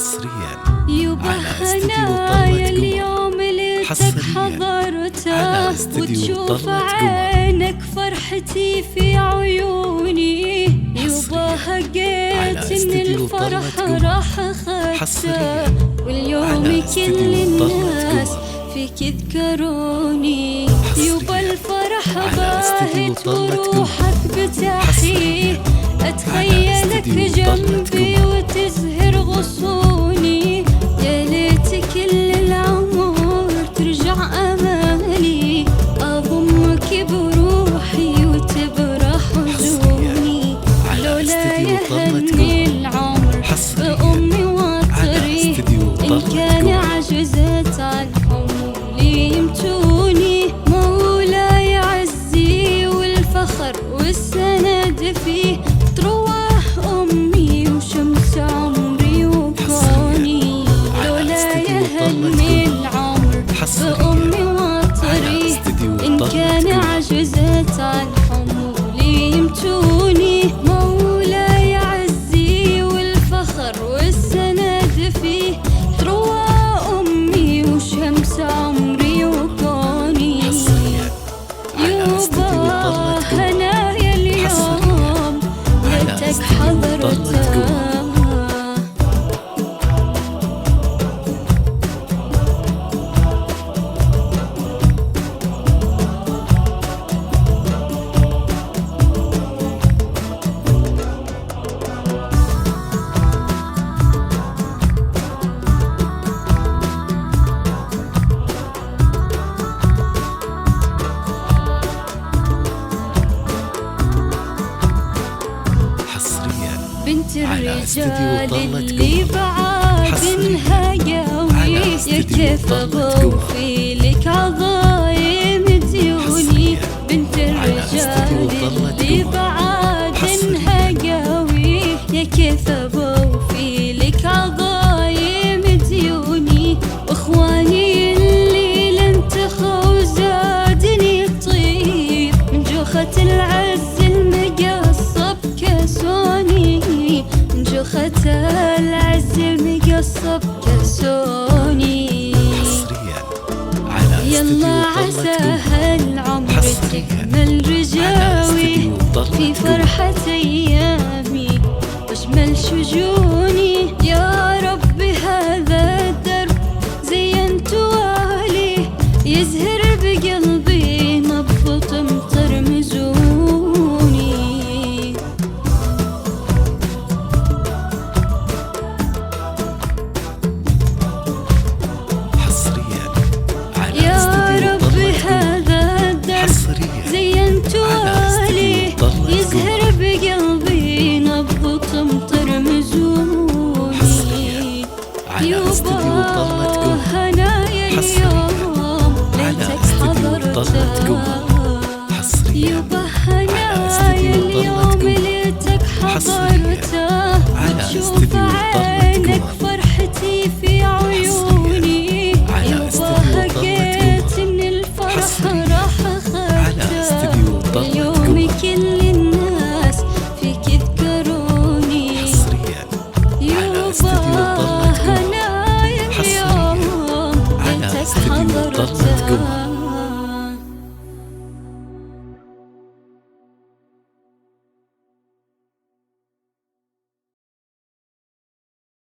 حصريا يبا هنايا اليوم ليتك حضرته وتشوف عينك فرحتي في عيوني. يبا هقيت ان الفرح راح اخذته واليوم كل الناس فيك يذكروني. يبا الفرح باهت وروحك بتحيه، اتخيلك جنبي وتزهر غصوني. يا ليت كل العمر ترجع امالي، اضمك بروحي وتبرى حزوني. لولا يهني العمر بأمي وطري، إن كان عجزت عن حمولي يمتوني. مولاي عزي والفخر والسند فيه، تروح أمي وشمس عمري وكوني. لولا يهني العمر بأمي وطري، إن كان عجزت عن حمولي يمتوني. مولاي عزي والفخر والسند فيه، تروى أمي وشمس عمري وكوني. يبا هنايا اليوم ليتك حضرته. بنت الرجال اللي بعادنها قوي، يا كيف بوفي لك عظايم ديوني. بنت الرجال اللي بعادنها قوي، يا كيف بوفي لك عظايم ديوني. واخواني اللي لانتخوا زادني الطيب، من جوخة العز المقصب كسوني. من جوخة العز المقصب كسوني. يلا عسى هالعمر تكمل رجاوي في فرحة أيامي واجمل شجوني. يا ربي هذا الدرب زينت والي، يزهر بقلبي نبض تمطر مزوني. يا ربي هذا الدرب زينت والي، يزهر بقلبي نبض تمطر مزوني. يبا هنايا اليوم ليتك حضرته. يبا هنايا اليوم ليتك حضرته، وتشوف عينك فرحتي في عيوني. يبا هقيت ان الفرح راح اخذته اليوم كل الناس فيك يذكروني. يبا هنايا اليوم ليتك حضرته.